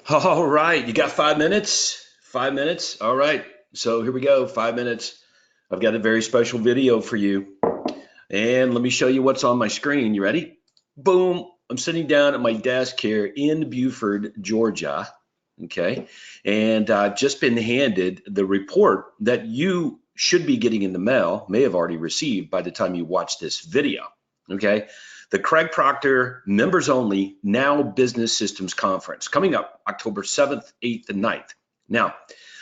All right, you got 5 minutes? 5 minutes? All right, so here we go, 5 minutes. I've got a very special video for you. And let me show you what's on my screen. You ready? Boom. I'm sitting down at my desk here in Buford, Georgia. Okay. And I've just been handed the report that you should be getting in the mail, may have already received by the time you watch this video. Okay. The Craig Proctor Members Only Now Business Systems Conference coming up October 7th, 8th, and 9th. Now,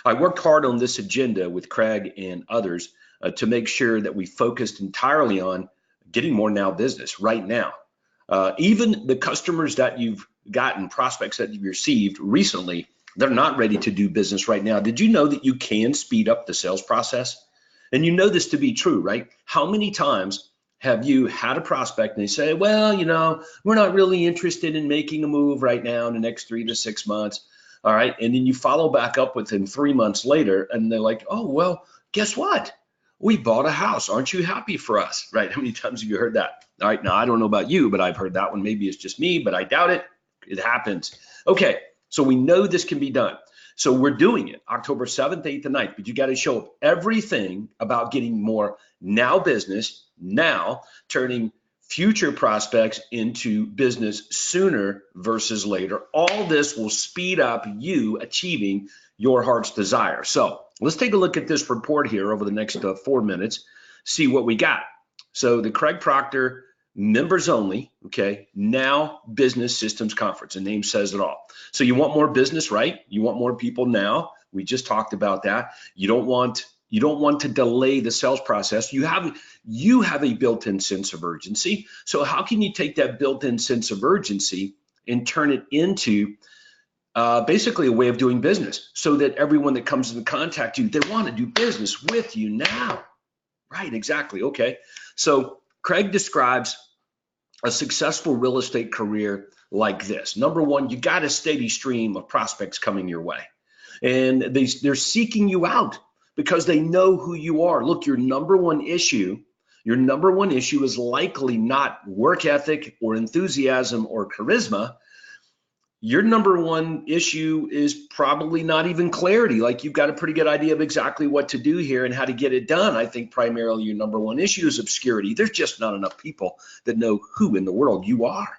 I worked hard on this agenda with Craig and others to make sure that we focused entirely on getting more now business right now. Even the customers that you've gotten, prospects that you've received recently, they're not ready to do business right now. Did you know that you can speed up the sales process? And you know this to be true, right? How many times have you had a prospect and they say, well, we're not really interested in making a move right now in the next 3 to 6 months. All right. And then you follow back up with them 3 months later and they're like, oh, well, guess what? We bought a house. Aren't you happy for us? Right? How many times have you heard that? All right. Now, I don't know about you, but I've heard that one. Maybe it's just me, but I doubt it. It happens. Okay. So we know this can be done. So we're doing it October 7th, 8th, and 9th, but you got to show up everything about getting more now business, now turning future prospects into business sooner versus later. All this will speed up you achieving your heart's desire. So let's take a look at this report here over the next 4 minutes, see what we got. So the Craig Proctor Members Only, okay, Now Business Systems Conference. The name says it all. So you want more business, right? You want more people now. We just talked about that. You don't want to delay the sales process. You have a built-in sense of urgency. So how can you take that built-in sense of urgency and turn it into basically a way of doing business so that everyone that comes into contact you, they want to do business with you now? Right, exactly. Okay. So Craig describes a successful real estate career like this. Number one, you got a steady stream of prospects coming your way. And they're seeking you out because they know who you are. Look, your number one issue is likely not work ethic or enthusiasm or charisma. Your number one issue is probably not even clarity. Like, you've got a pretty good idea of exactly what to do here and how to get it done. I think primarily your number one issue is obscurity. There's just not enough people that know who in the world you are.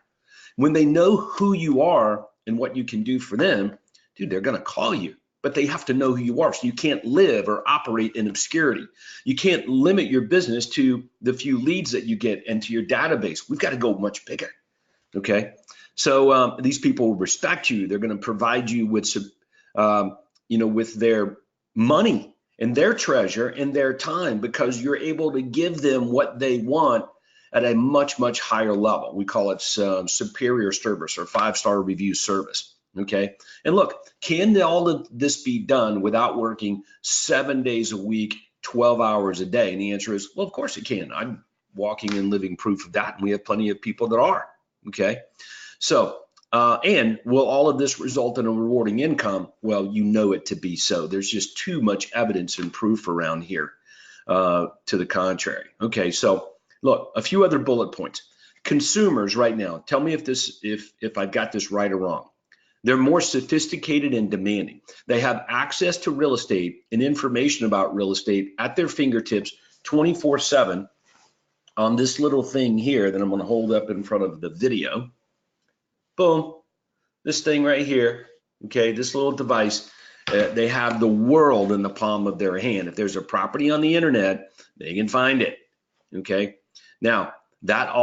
When they know who you are and what you can do for them, dude, they're going to call you, but they have to know who you are. So you can't live or operate in obscurity. You can't limit your business to the few leads that you get and to your database. We've got to go much bigger. Okay. So these people respect you. They're going to provide you with, with their money and their treasure and their time because you're able to give them what they want at a much, much higher level. We call it superior service or 5-star review service. Okay. And look, can all of this be done without working 7 days a week, 12 hours a day? And the answer is, well, of course it can. I'm walking and living proof of that. And we have plenty of people that are. Okay. So, and will all of this result in a rewarding income? Well, you know it to be so. There's just too much evidence and proof around here to the contrary. Okay, so look, a few other bullet points. Consumers right now, tell me if I've got this right or wrong. They're more sophisticated and demanding. They have access to real estate and information about real estate at their fingertips 24/7 on this little thing here that I'm going to hold up in front of the video. Boom, this thing right here, okay, this little device, they have the world in the palm of their hand. If there's a property on the internet, they can find it, okay? Now, that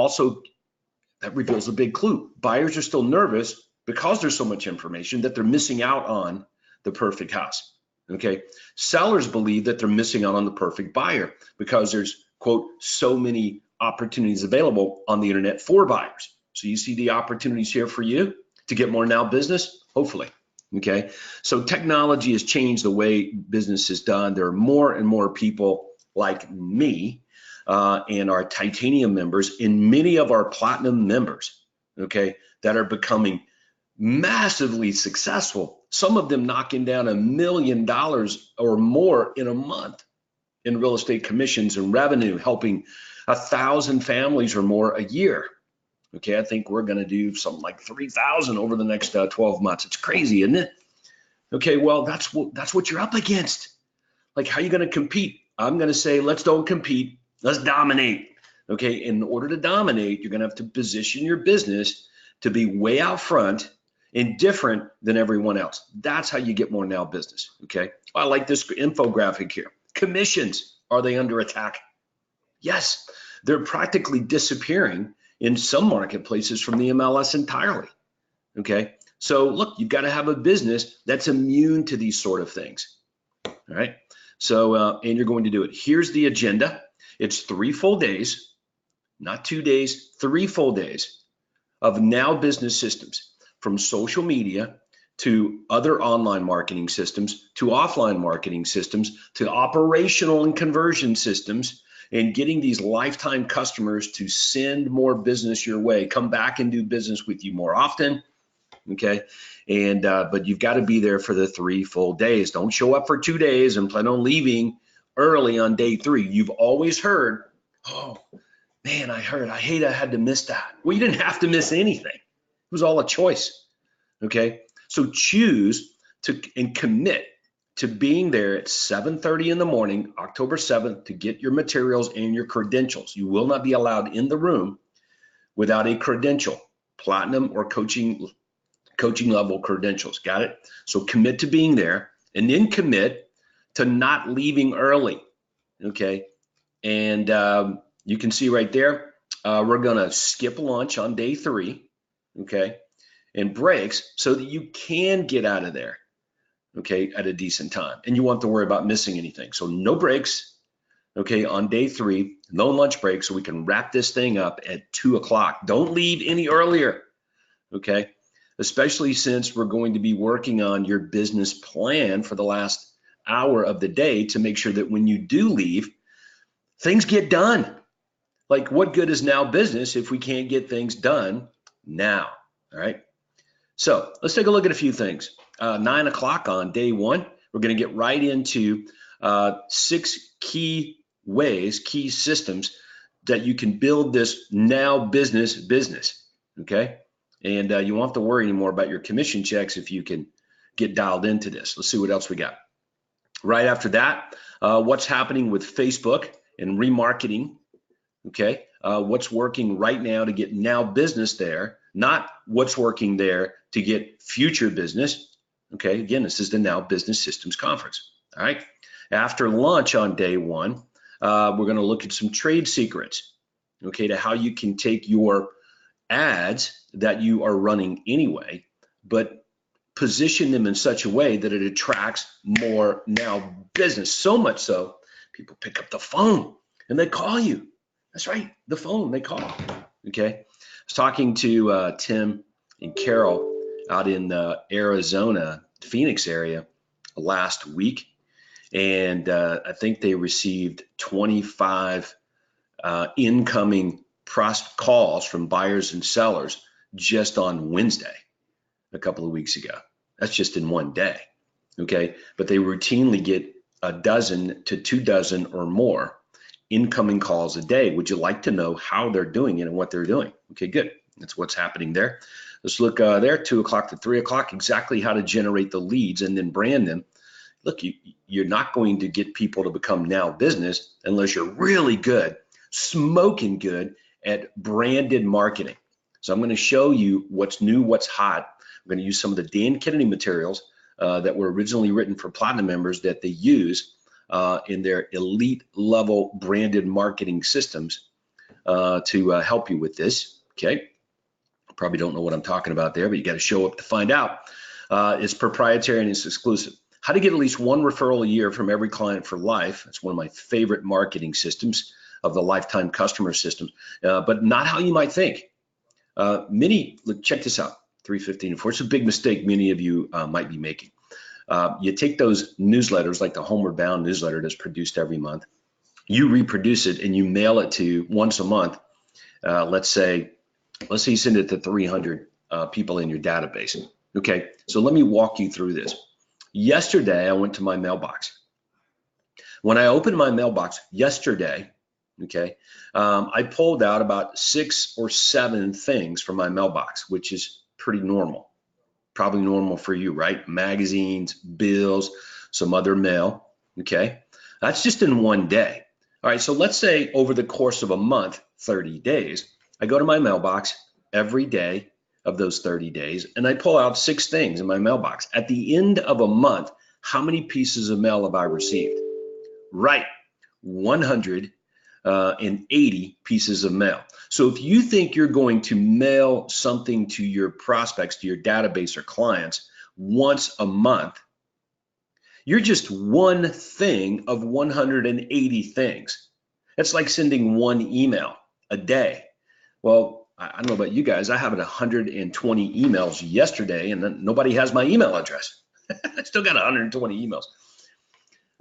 reveals a big clue. Buyers are still nervous because there's so much information that they're missing out on the perfect house, okay? Sellers believe that they're missing out on the perfect buyer because there's, quote, so many opportunities available on the internet for buyers. So you see the opportunities here for you to get more now business, hopefully. Okay. So technology has changed the way business is done. There are more and more people like me and our titanium members and many of our platinum members, okay, that are becoming massively successful. Some of them knocking down $1 million or more in a month in real estate commissions and revenue, helping 1,000 families or more a year. Okay, I think we're going to do something like 3,000 over the next 12 months. It's crazy, isn't it? Okay, well, that's what you're up against. Like, how are you going to compete? I'm going to say, let's don't compete. Let's dominate. Okay, in order to dominate, you're going to have to position your business to be way out front and different than everyone else. That's how you get more now business. Okay, I like this infographic here. Commissions, are they under attack? Yes, they're practically disappearing in some marketplaces from the MLS entirely. Okay, so look, you've got to have a business that's immune to these sort of things. All right, so and you're going to do it. Here's the agenda. It's 3 full days, not 2 days, 3 full days of now business systems, from social media to other online marketing systems to offline marketing systems to operational and conversion systems, and getting these lifetime customers to send more business your way, come back and do business with you more often. Okay, and but you've got to be there for the 3 full days. Don't show up for 2 days and plan on leaving early on day 3. You've always heard, oh man, I hate I had to miss that. Well, you didn't have to miss anything. It was all a choice. Okay, so choose to and commit to being there at 7:30 in the morning, October 7th, to get your materials and your credentials. You will not be allowed in the room without a credential, platinum or coaching level credentials. Got it? So commit to being there, and then commit to not leaving early. Okay, and you can see right there, we're gonna skip lunch on day 3. Okay, and breaks so that you can get out of there, okay, at a decent time, and you won't have to worry about missing anything. So no breaks, okay, on day 3, no lunch break, so we can wrap this thing up at 2 o'clock. Don't leave any earlier, okay, especially since we're going to be working on your business plan for the last hour of the day to make sure that when you do leave, things get done. Like, what good is now business if we can't get things done now? All right, so let's take a look at a few things. 9 o'clock on day 1, we're going to get right into 6 key ways, key systems that you can build this now business, okay? And you won't have to worry anymore about your commission checks if you can get dialed into this. Let's see what else we got. Right after that, what's happening with Facebook and remarketing, okay? What's working right now to get now business there, not what's working there to get future business. Okay, again, this is the Now Business Systems Conference. All right, after lunch on day 1, we're going to look at some trade secrets, okay, to how you can take your ads that you are running anyway, but position them in such a way that it attracts more now business. So much so, people pick up the phone and they call you. That's right, the phone, they call. Okay, I was talking to Tim and Carol out in Arizona, Phoenix area last week, and I think they received 25 incoming calls from buyers and sellers just on Wednesday a couple of weeks ago. That's just in one day, okay? But they routinely get a dozen to 2 dozen or more incoming calls a day. Would you like to know how they're doing it and what they're doing? Okay, good. That's what's happening there. Let's look there, 2 o'clock to 3 o'clock, exactly how to generate the leads and then brand them. Look, you're not going to get people to become now business unless you're really good, smoking good at branded marketing. So I'm going to show you what's new, what's hot. I'm going to use some of the Dan Kennedy materials that were originally written for Platinum members that they use in their elite level branded marketing systems to help you with this. Okay, probably don't know what I'm talking about there, but you got to show up to find out. It's proprietary and it's exclusive. How to get at least 1 referral a year from every client for life. That's one of my favorite marketing systems of the lifetime customer system, but not how you might think. Look, check this out, 315 and 4. It's a big mistake many of you might be making. You take those newsletters, like the Homeward Bound newsletter that's produced every month, you reproduce it and you mail it to once a month. Let's say you send it to 300 people in your database. Okay, so let me walk you through this. Yesterday, I went to my mailbox. When I opened my mailbox yesterday, Okay. I pulled out about 6 or 7 things from my mailbox, which is pretty normal, probably normal for you, right? Magazines, bills, some other mail. Okay. That's just in one day. All right. So let's say over the course of a month, 30 days, I go to my mailbox every day of those 30 days and I pull out 6 things in my mailbox. At the end of a month, how many pieces of mail have I received? Right. 180 pieces of mail. So if you think you're going to mail something to your prospects, to your database or clients once a month, you're just one thing of 180 things. It's like sending one email a day. Well, I don't know about you guys. I have 120 emails yesterday, and then nobody has my email address. I still got 120 emails.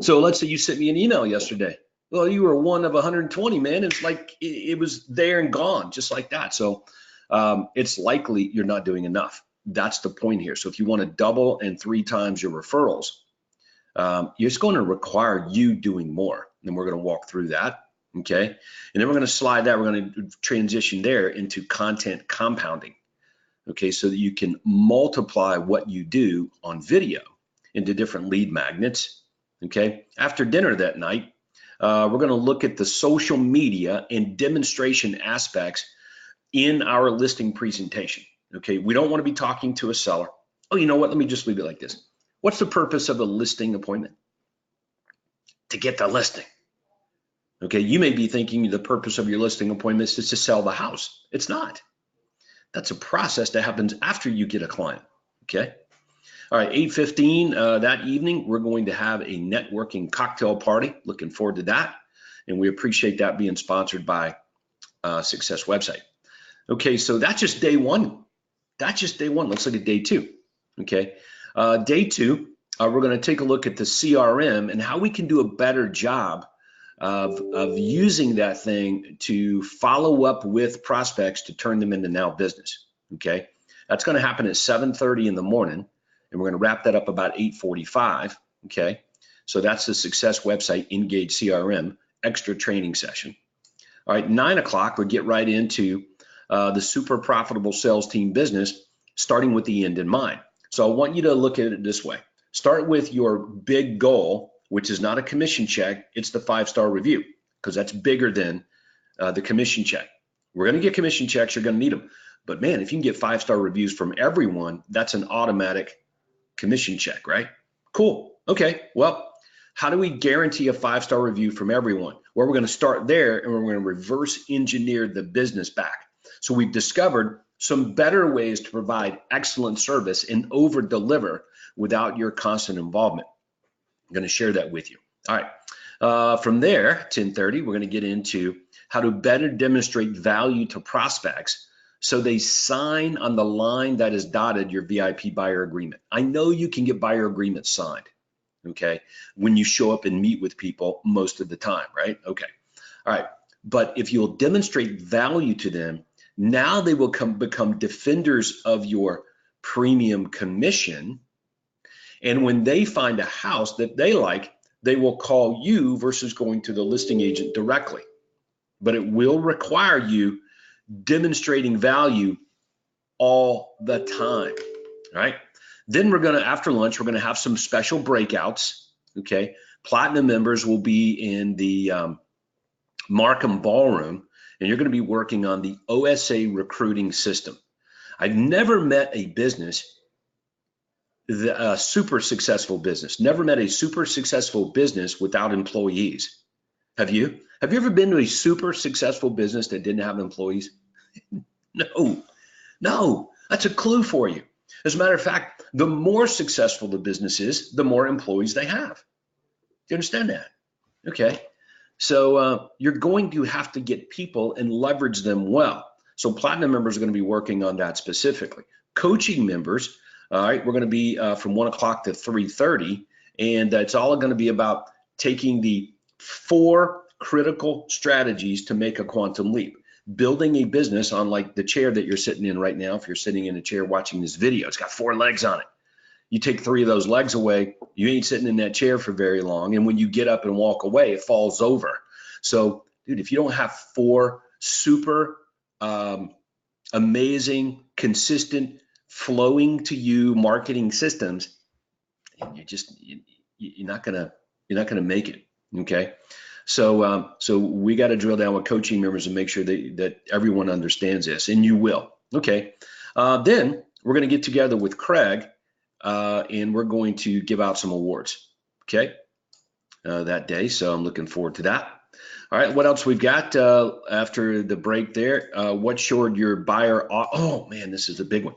So let's say you sent me an email yesterday. Well, you were one of 120, man. It's like it was there and gone, just like that. So it's likely you're not doing enough. That's the point here. So if you want to double and 3 times your referrals, it's going to require you doing more. And we're going to walk through that. Okay. And then we're going to slide that. We're going to transition there into content compounding. Okay. So that you can multiply what you do on video into different lead magnets. Okay. After dinner that night, we're going to look at the social media and demonstration aspects in our listing presentation. Okay. We don't want to be talking to a seller. Oh, you know what? Let me just leave it like this. What's the purpose of a listing appointment? To get the listing. Okay. You may be thinking the purpose of your listing appointment is to sell the house. It's not. That's a process that happens after you get a client. Okay. All right, 8:15 that evening, we're going to have a networking cocktail party. Looking forward to that. And we appreciate that being sponsored by Success Website. Okay, so that's just day one. That's just day one. Let's look at day 2. Okay, day 2, we're going to take a look at the CRM and how we can do a better job of using that thing to follow up with prospects to turn them into now business. Okay, that's going to happen at 7:30 in the morning. And we're going to wrap that up about 8:45. Okay. So that's the Success Website Engage CRM extra training session. All right. 9 o'clock, we'll get right into the super profitable sales team business, starting with the end in mind. So I want you to look at it this way. Start with your big goal, which is not a commission check. It's the 5-star review, because that's bigger than the commission check. We're going to get commission checks. You're going to need them. But man, if you can get 5-star reviews from everyone, that's an automatic commission check, right? Cool. Okay. Well, how do we guarantee a 5-star review from everyone? Well, we're going to start there and we're going to reverse engineer the business back. So we've discovered some better ways to provide excellent service and over deliver without your constant involvement. I'm going to share that with you. All right. From there, 10:30, we're going to get into how to better demonstrate value to prospects so they sign on the line that is dotted your VIP buyer agreement. I know you can get buyer agreements signed, okay, when you show up and meet with people most of the time, right? Okay. All right. But if you'll demonstrate value to them, now they will become defenders of your premium commission. And when they find a house that they like, they will call you versus going to the listing agent directly. But it will require you demonstrating value all the time, right? Then we're going to, after lunch, we're going to have some special breakouts, okay? Platinum members will be in the Markham Ballroom, and you're going to be working on the OSA recruiting system. I've never met a business, a super successful business, never met a super successful business without employees. Have you? Have you ever been to a super successful business that didn't have employees? No, that's a clue for you. As a matter of fact, the more successful the business is, the more employees they have. Do you understand that? Okay. So you're going to have to get people and leverage them well. So platinum members are going to be working on that specifically. Coaching members, all right, we're going to be from 1 o'clock to 3:30, and it's all going to be about taking the 4 critical strategies to make a quantum leap. Building a business on like the chair that you're sitting in right now. If you're sitting in a chair watching this video, it's got 4 legs on it. You take 3 of those legs away, you ain't sitting in that chair for very long. And when you get up and walk away, it falls over. So dude, if you don't have 4 super amazing, consistent, flowing to you marketing systems, you're not gonna make it. Okay. So we got to drill down with coaching members and make sure that everyone understands this, and you will. Okay. Then we're going to get together with Craig, and we're going to give out some awards. Okay. That day. So I'm looking forward to that. All right. What else we've got after the break there? What should your buyer? Oh man, this is a big one.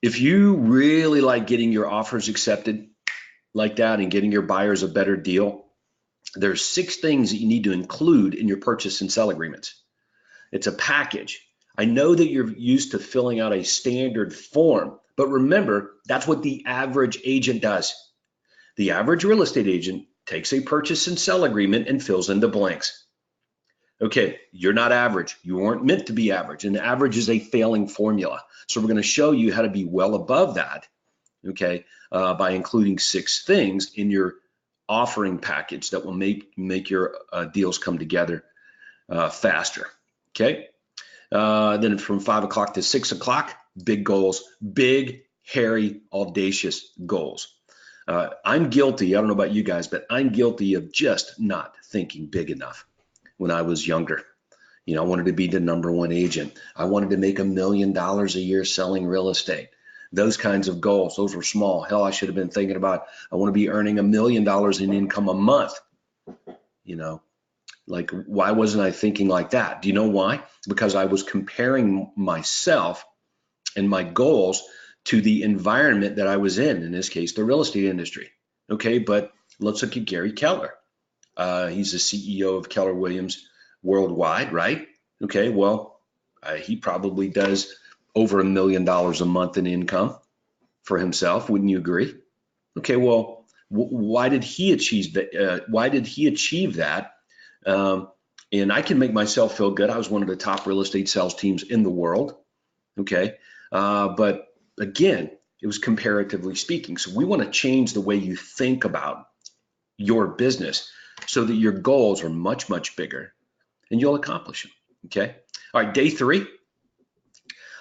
If you really like getting your offers accepted like that and getting your buyers a better deal, there's 6 things that you need to include in your purchase and sell agreements. It's a package. I know that you're used to filling out a standard form, but remember, that's what the average agent does. The average real estate agent takes a purchase and sell agreement and fills in the blanks. Okay, you're not average. You weren't meant to be average, and average is a failing formula. So we're going to show you how to be well above that, okay, by including 6 things in your offering package that will make your deals come together faster. Okay. Then from 5 o'clock to 6 o'clock, big goals, big, hairy, audacious goals. I'm guilty. I don't know about you guys, but I'm guilty of just not thinking big enough when I was younger. You know, I wanted to be the #1 agent. I wanted to make $1 million a year selling real estate. Those kinds of goals, those were small. Hell, I should have been thinking about, I want to be earning $1 million in income a month. You know, like, why wasn't I thinking like that? Do you know why? Because I was comparing myself and my goals to the environment that I was in this case, the real estate industry. Okay, but let's look at Gary Keller. He's the CEO of Keller Williams Worldwide, right? Okay, well, he probably does over $1 million a month in income for himself. Wouldn't you agree? Okay, well, why did he achieve that? And I can make myself feel good. I was one of the top real estate sales teams in the world. Okay, but again, it was comparatively speaking. So we want to change the way you think about your business so that your goals are much, much bigger and you'll accomplish them. Okay. All right, day 3.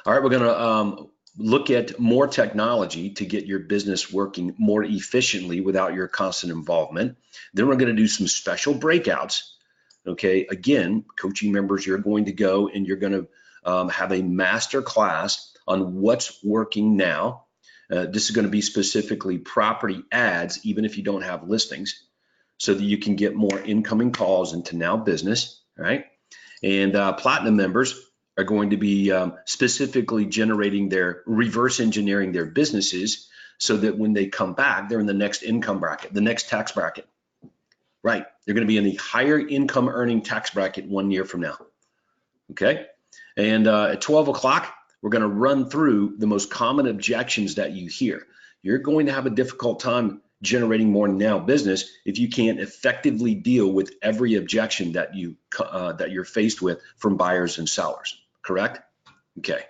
All right, we're going to look at more technology to get your business working more efficiently without your constant involvement. Then we're going to do some special breakouts. Okay, again, coaching members, you're going to go and you're going to have a master class on what's working now. This is going to be specifically property ads, even if you don't have listings, so that you can get more incoming calls into Now Business. All right, and platinum members are going to be specifically reverse engineering their businesses so that when they come back, they're in the next income bracket, the next tax bracket. Right, they're going to be in the higher income earning tax bracket 1 year from now. Okay, and at 12 o'clock, we're going to run through the most common objections that you hear. You're going to have a difficult time generating more Now Business if you can't effectively deal with every objection that you're faced with from buyers and sellers. Correct? Okay.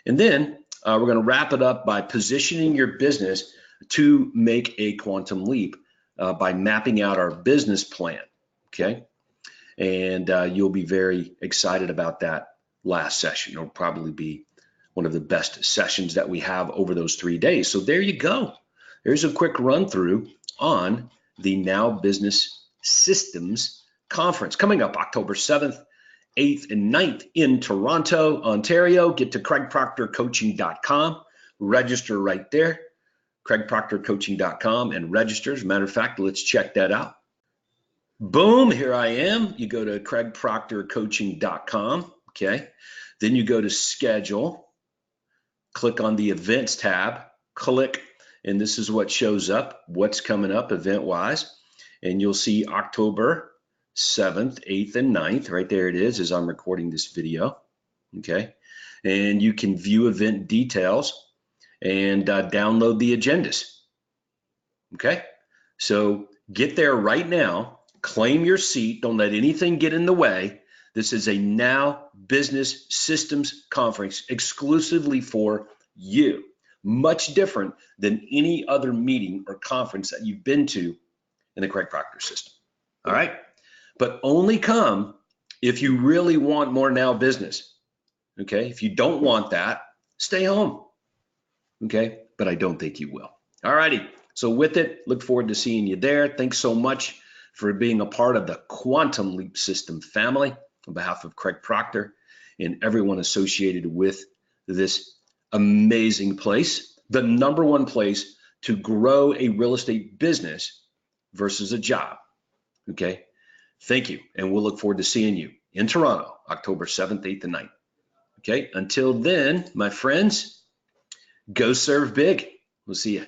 And then we're going to wrap it up by positioning your business to make a quantum leap by mapping out our business plan. Okay. And you'll be very excited about that last session. It'll probably be one of the best sessions that we have over those 3 days. So there you go. There's a quick run through on the Now Business Systems Conference coming up October 7th, 8th, and 9th in Toronto, Ontario. Get to craigproctorcoaching.com, register right there, craigproctorcoaching.com, and register. As a matter of fact, let's check that out. Boom, here I am. You go to craigproctorcoaching.com, okay? Then you go to schedule, click on the events tab, click, and this is what shows up, what's coming up event-wise, and you'll see October 7th, 8th, and 9th. Right there it is as I'm recording this video, okay? And you can view event details and download the agendas, okay? So get there right now, claim your seat, don't let anything get in the way. This is a Now Business Systems Conference exclusively for you. Much different than any other meeting or conference that you've been to in the Craig Proctor system. All right. but only come if you really want more now business. Okay. If you don't want that, stay home. Okay. But I don't think you will. All righty. So with it, look forward to seeing you there. Thanks so much for being a part of the Quantum Leap System family. On behalf of Craig Proctor and everyone associated with this amazing place, the number one place to grow a real estate business versus a job. Okay. Thank you. And we'll look forward to seeing you in Toronto, October 7th, 8th, and 9th. Okay. Until then, my friends, go serve big. We'll see you.